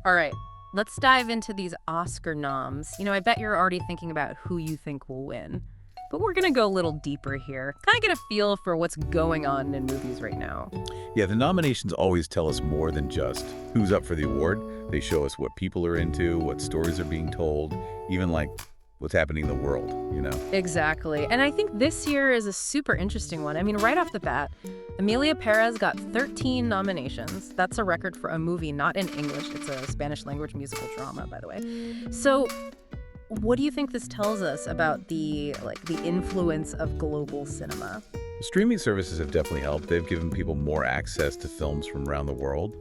All right, let's dive into these Oscar noms. I bet you're already thinking about who you think will win. But we're going to go a little deeper here, kind of get a feel for what's going on in movies right now. Yeah, the nominations always tell us more than just who's up for the award. They show us what people are into, what stories are being told, even like what's happening in the world, Exactly. And I think this year is a super interesting one. Right off the bat, Emilia Pérez got 13 nominations. That's a record for a movie not in English. It's a Spanish language musical drama, by the way. So what do you think this tells us about the influence of global cinema? Streaming services have definitely helped. They've given people more access to films from around the world.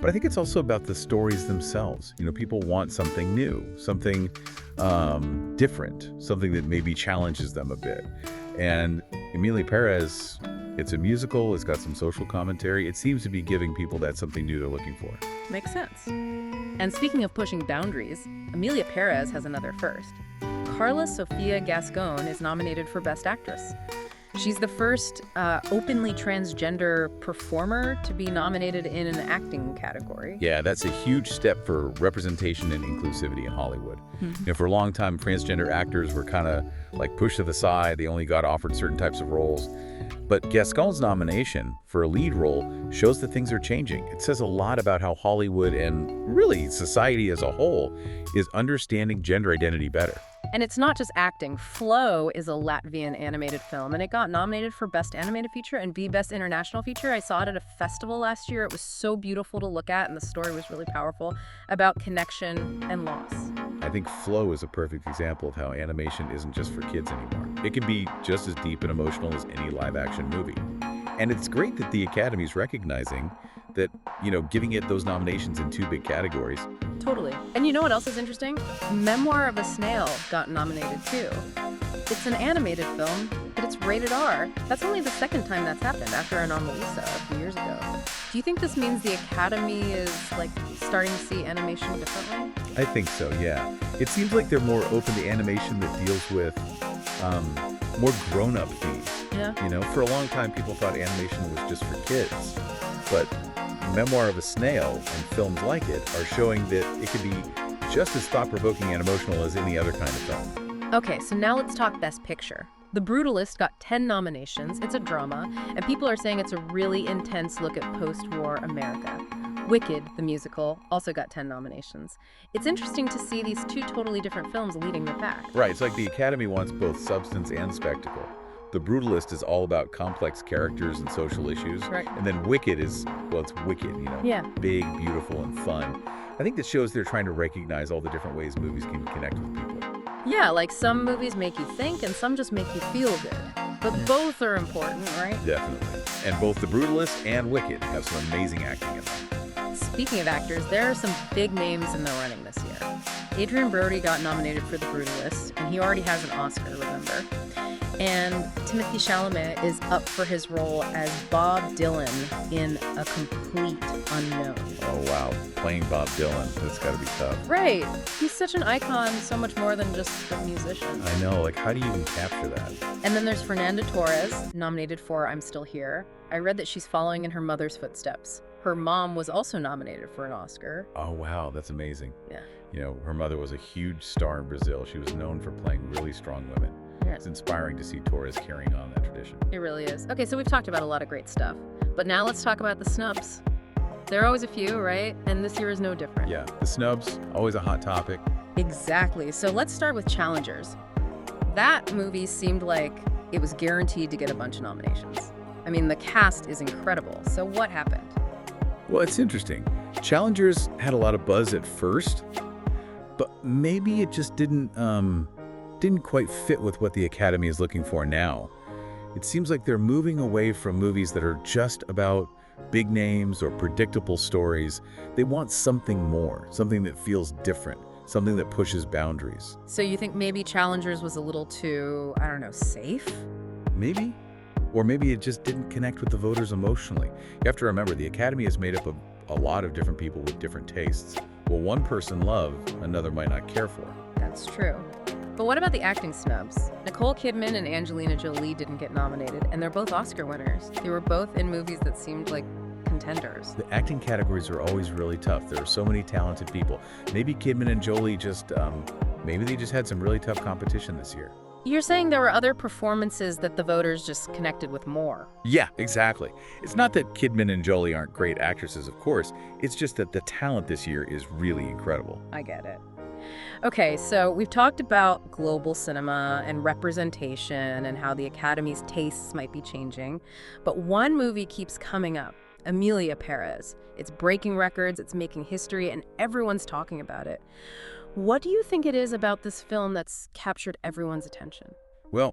But I think it's also about the stories themselves. People want something new, something different, something that maybe challenges them a bit. And Emilia Pérez, it's a musical, it's got some social commentary. It seems to be giving people that something new they're looking for. Makes sense. And speaking of pushing boundaries, Emilia Pérez has another first. Carla Sofia Gascon is nominated for Best Actress. She's the first openly transgender performer to be nominated in an acting category. Yeah, that's a huge step for representation and inclusivity in Hollywood. For a long time, transgender actors were kind of pushed to the side. They only got offered certain types of roles. But Gascon's nomination for a lead role shows that things are changing. It says a lot about how Hollywood and really society as a whole is understanding gender identity better. And it's not just acting. Flow is a Latvian animated film, and it got nominated for Best Animated Feature and Best International Feature. I saw it at a festival last year. It was so beautiful to look at, and the story was really powerful about connection and loss. I think Flow is a perfect example of how animation isn't just for kids anymore. It can be just as deep and emotional as any live-action movie. And it's great that the Academy's recognizing that, giving it those nominations in two big categories. Totally. And you know what else is interesting? Memoir of a Snail got nominated too. It's an animated film, but it's rated R. That's only the second time that's happened after Anomalisa a few years ago. Do you think this means the Academy is starting to see animation differently? I think so, yeah. It seems like they're more open to animation that deals with more grown-up themes. Yeah. For a long time, people thought animation was just for kids. But Memoir of a Snail and films like it are showing that it can be just as thought-provoking and emotional as any other kind of film. Okay, so now let's talk Best Picture. The Brutalist got 10 nominations. It's a drama, and people are saying it's a really intense look at post-war America. Wicked, the musical, also got 10 nominations. It's interesting to see these two totally different films leading the pack. Right, it's like the Academy wants both substance and spectacle. The Brutalist is all about complex characters and social issues. Right. And then Wicked is, it's wicked, Yeah. Big, beautiful, and fun. I think this shows they're trying to recognize all the different ways movies can connect with people. Yeah, some movies make you think and some just make you feel good. But both are important, right? Definitely. And both The Brutalist and Wicked have some amazing acting in them. Speaking of actors, there are some big names in the running this year. Adrian Brody got nominated for The Brutalist, and he already has an Oscar, remember? And Timothée Chalamet is up for his role as Bob Dylan in A Complete Unknown. Oh, wow. Playing Bob Dylan. That's got to be tough. Right. He's such an icon, so much more than just a musician. I know. How do you even capture that? And then there's Fernanda Torres, nominated for I'm Still Here. I read that she's following in her mother's footsteps. Her mom was also nominated for an Oscar. Oh, wow. That's amazing. Yeah. Her mother was a huge star in Brazil. She was known for playing really strong women. Yeah. It's inspiring to see Torres carrying on that tradition. It really is. Okay, so we've talked about a lot of great stuff. But now let's talk about the snubs. There are always a few, right? And this year is no different. Yeah, the snubs, always a hot topic. Exactly. So let's start with Challengers. That movie seemed like it was guaranteed to get a bunch of nominations. The cast is incredible. So what happened? Well, it's interesting. Challengers had a lot of buzz at first, but maybe it just didn't quite fit with what the Academy is looking for now. It seems like they're moving away from movies that are just about big names or predictable stories. They want something more, something that feels different, something that pushes boundaries. So you think maybe Challengers was a little too, safe? Maybe. Or maybe it just didn't connect with the voters emotionally. You have to remember, the Academy is made up of a lot of different people with different tastes. What one person loves, another might not care for. That's true. But what about the acting snubs? Nicole Kidman and Angelina Jolie didn't get nominated, and they're both Oscar winners. They were both in movies that seemed contenders. The acting categories are always really tough. There are so many talented people. Maybe Kidman and Jolie maybe they just had some really tough competition this year. You're saying there were other performances that the voters just connected with more. Yeah, exactly. It's not that Kidman and Jolie aren't great actresses, of course. It's just that the talent this year is really incredible. I get it. Okay, so we've talked about global cinema and representation and how the Academy's tastes might be changing. But one movie keeps coming up, Emilia Pérez. It's breaking records, it's making history, and everyone's talking about it. What do you think it is about this film that's captured everyone's attention? Well,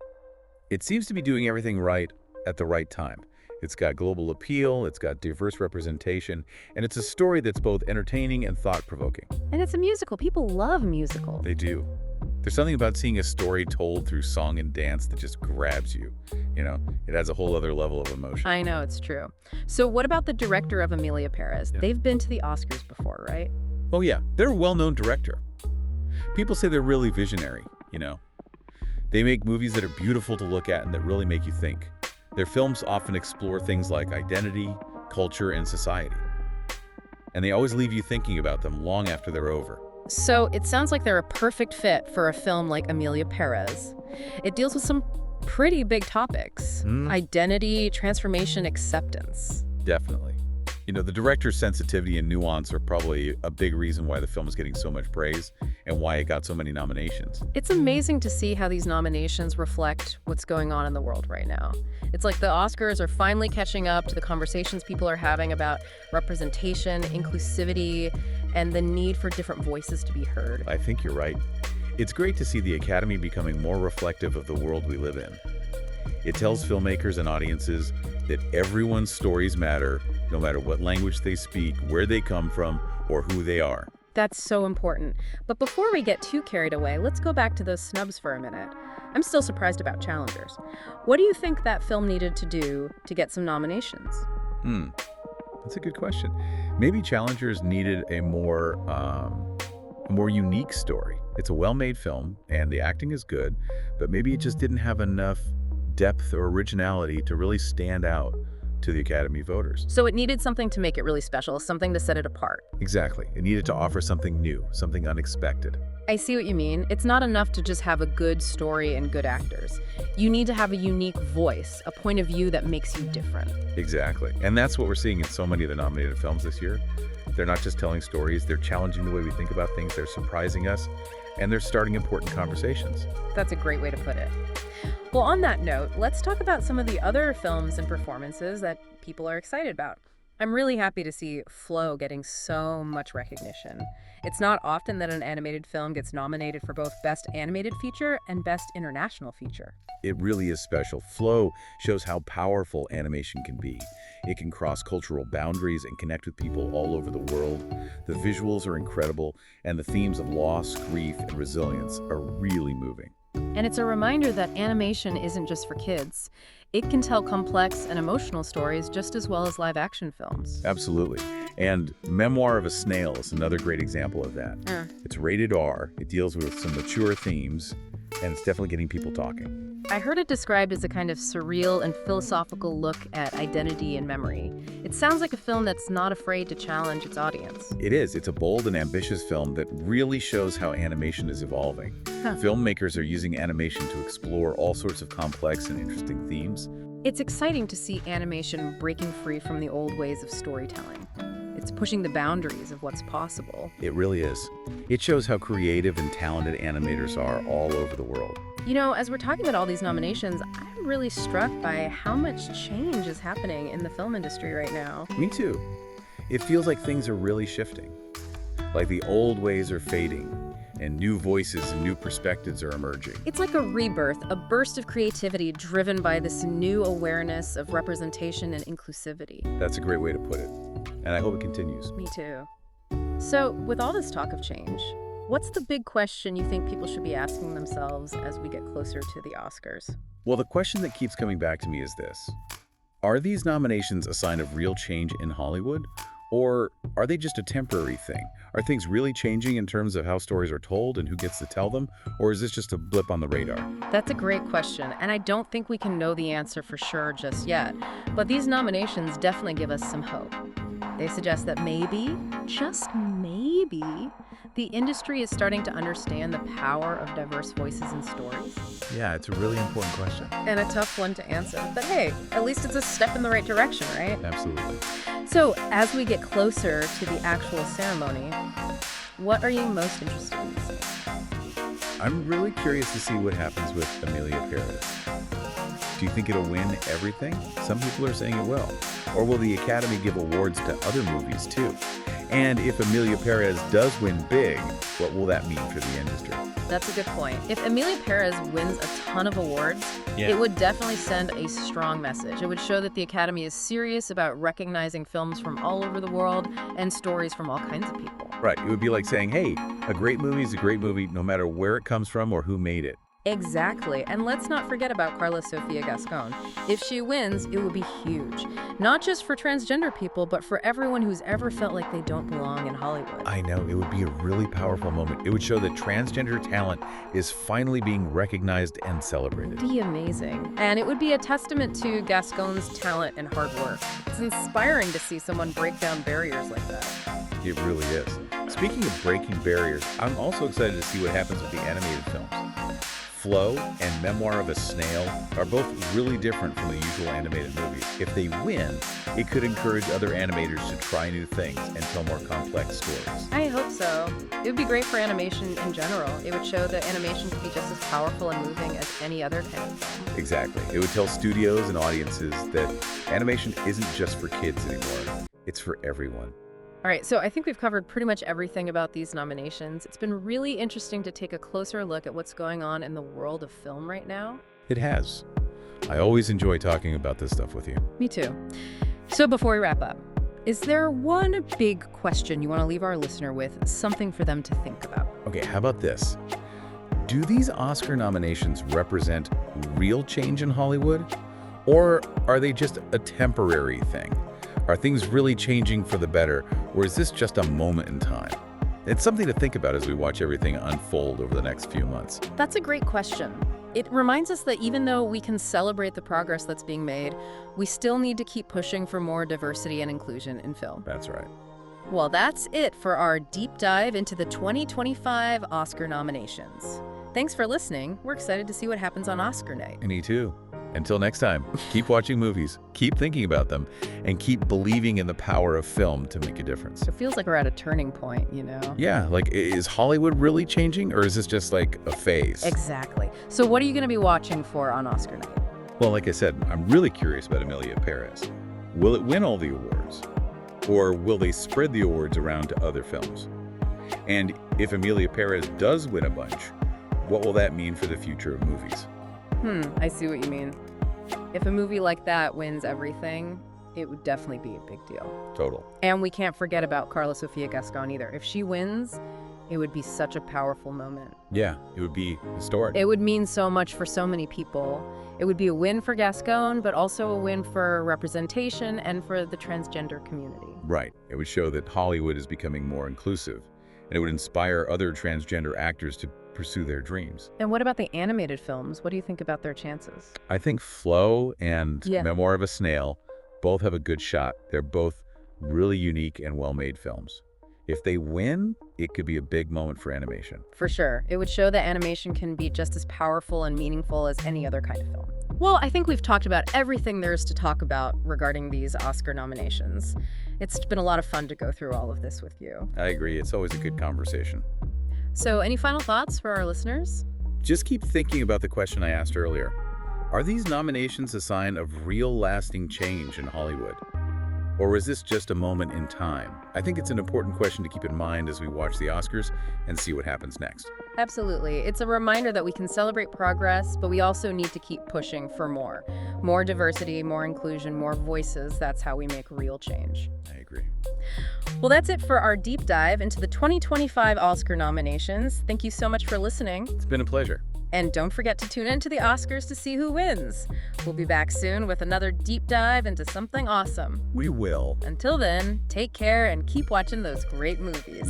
it seems to be doing everything right at the right time. It's got global appeal, it's got diverse representation, and it's a story that's both entertaining and thought-provoking. And it's a musical. People love musicals. They do. There's something about seeing a story told through song and dance that just grabs you. You know, it adds a whole other level of emotion. I know, it's true. So what about the director of Emilia Pérez? Yeah. They've been to the Oscars before, right? Oh yeah, they're a well-known director. People say they're really visionary, you know. They make movies that are beautiful to look at and that really make you think. Their films often explore things like identity, culture, and society. And they always leave you thinking about them long after they're over. So it sounds like they're a perfect fit for a film like Emilia Pérez. It deals with some pretty big topics. Identity, transformation, acceptance. Definitely. You know, the director's sensitivity and nuance are probably a big reason why the film is getting so much praise and why it got so many nominations. It's amazing to see how these nominations reflect what's going on in the world right now. It's like the Oscars are finally catching up to the conversations people are having about representation, inclusivity, and the need for different voices to be heard. I think you're right. It's great to see the Academy becoming more reflective of the world we live in. It tells filmmakers and audiences that everyone's stories matter, no matter what language they speak, where they come from, or who they are. That's so important. But before we get too carried away, let's go back to those snubs for a minute. I'm still surprised about challengers. What do you think that film needed to do to get some nominations? That's a good question. Maybe challengers needed a more unique story. It's a well-made film, and the acting is good, but maybe it just didn't have enough depth or originality to really stand out to the Academy voters. So it needed something to make it really special, something to set it apart. Exactly. It needed to offer something new, something unexpected. I see what you mean. It's not enough to just have a good story and good actors. You need to have a unique voice, a point of view that makes you different. Exactly. And that's what we're seeing in so many of the nominated films this year. They're not just telling stories, they're challenging the way we think about things, they're surprising us, and they're starting important conversations. That's a great way to put it. Well, on that note, let's talk about some of the other films and performances that people are excited about. I'm really happy to see Flow getting so much recognition. It's not often that an animated film gets nominated for both Best Animated Feature and Best International Feature. It really is special. Flow shows how powerful animation can be. It can cross cultural boundaries and connect with people all over the world. The visuals are incredible, and the themes of loss, grief, and resilience are really moving. And it's a reminder that animation isn't just for kids. It can tell complex and emotional stories just as well as live-action films. Absolutely. And Memoir of a Snail is another great example of that. It's rated R, it deals with some mature themes, and it's definitely getting people talking. I heard it described as a kind of surreal and philosophical look at identity and memory. It sounds like a film that's not afraid to challenge its audience. It is. It's a bold and ambitious film that really shows how animation is evolving. Filmmakers are using animation to explore all sorts of complex and interesting themes. It's exciting to see animation breaking free from the old ways of storytelling. It's pushing the boundaries of what's possible. It really is. It shows how creative and talented animators are all over the world. You know, as we're talking about all these nominations, I'm really struck by how much change is happening in the film industry right now. Me too. It feels like things are really shifting. Like the old ways are fading, and new voices and new perspectives are emerging. It's like a rebirth, a burst of creativity driven by this new awareness of representation and inclusivity. That's a great way to put it, and I hope it continues. Me too. So, with all this talk of change, what's the big question you think people should be asking themselves as we get closer to the Oscars? Well, the question that keeps coming back to me is this. Are these nominations a sign of real change in Hollywood? Or are they just a temporary thing? Are things really changing in terms of how stories are told and who gets to tell them? Or is this just a blip on the radar? That's a great question, and I don't think we can know the answer for sure just yet. But these nominations definitely give us some hope. They suggest that maybe, just maybe, the industry is starting to understand the power of diverse voices and stories. Yeah, it's a really important question. And a tough one to answer. But hey, at least it's a step in the right direction, right? Absolutely. So, as we get closer to the actual ceremony, what are you most interested in seeing? I'm really curious to see what happens with Emilia Pérez. Do you think it'll win everything? Some people are saying it will. Or will the Academy give awards to other movies too? And if Emilia Pérez does win big, what will that mean for the industry? That's a good point. If Emilia Pérez wins a ton of awards, it would definitely send a strong message. It would show that the Academy is serious about recognizing films from all over the world and stories from all kinds of people. Right. It would be like saying, hey, a great movie is a great movie no matter where it comes from or who made it. Exactly. And let's not forget about Carla Sofia Gascon. If she wins, it would be huge. Not just for transgender people, but for everyone who's ever felt like they don't belong in Hollywood. I know. It would be a really powerful moment. It would show that transgender talent is finally being recognized and celebrated. Be amazing. And it would be a testament to Gascon's talent and hard work. It's inspiring to see someone break down barriers like that. It really is. Speaking of breaking barriers, I'm also excited to see what happens with the animated films. Flow and Memoir of a Snail are both really different from the usual animated movies. If they win, it could encourage other animators to try new things and tell more complex stories. I hope so. It would be great for animation in general. It would show that animation can be just as powerful and moving as any other kind of film. Exactly. It would tell studios and audiences that animation isn't just for kids anymore. It's for everyone. All right, so I think we've covered pretty much everything about these nominations. It's been really interesting to take a closer look at what's going on in the world of film right now. It has. I always enjoy talking about this stuff with you. Me too. So before we wrap up, is there one big question you want to leave our listener with, something for them to think about? Okay, how about this? Do these Oscar nominations represent real change in Hollywood? Or are they just a temporary thing? Are things really changing for the better, or is this just a moment in time? It's something to think about as we watch everything unfold over the next few months. That's a great question. It reminds us that even though we can celebrate the progress that's being made, we still need to keep pushing for more diversity and inclusion in film. That's right. Well, that's it for our deep dive into the 2025 Oscar nominations. Thanks for listening. We're excited to see what happens on Oscar night. Me too. Until next time, keep watching movies, keep thinking about them, and keep believing in the power of film to make a difference. It feels like we're at a turning point, you know? Yeah, like, is Hollywood really changing, or is this just like a phase? Exactly. So what are you going to be watching for on Oscar night? Well, like I said, I'm really curious about Emilia Pérez. Will it win all the awards? Or will they spread the awards around to other films? And if Emilia Pérez does win a bunch, what will that mean for the future of movies? I see what you mean. If a movie like that wins everything, it would definitely be a big deal. Total. And we can't forget about Carla Sofia Gascon either. If she wins, it would be such a powerful moment. Yeah, it would be historic. It would mean so much for so many people. It would be a win for Gascon, but also a win for representation and for the transgender community. Right. It would show that Hollywood is becoming more inclusive, and it would inspire other transgender actors to pursue their dreams. And what about the animated films? What do you think about their chances? I think Flow and Memoir of a Snail both have a good shot. They're both really unique and well-made films. If they win, it could be a big moment for animation. For sure. It would show that animation can be just as powerful and meaningful as any other kind of film. Well, I think we've talked about everything there is to talk about regarding these Oscar nominations. It's been a lot of fun to go through all of this with you. I agree. It's always a good conversation. So, any final thoughts for our listeners? Just keep thinking about the question I asked earlier. Are these nominations a sign of real lasting change in Hollywood? Or is this just a moment in time? I think it's an important question to keep in mind as we watch the Oscars and see what happens next. Absolutely. It's a reminder that we can celebrate progress, but we also need to keep pushing for more. More diversity, more inclusion, more voices. That's how we make real change. I agree. Well, that's it for our deep dive into the 2025 Oscar nominations. Thank you so much for listening. It's been a pleasure. And don't forget to tune in to the Oscars to see who wins. We'll be back soon with another deep dive into something awesome. We will. Until then, take care and keep watching those great movies.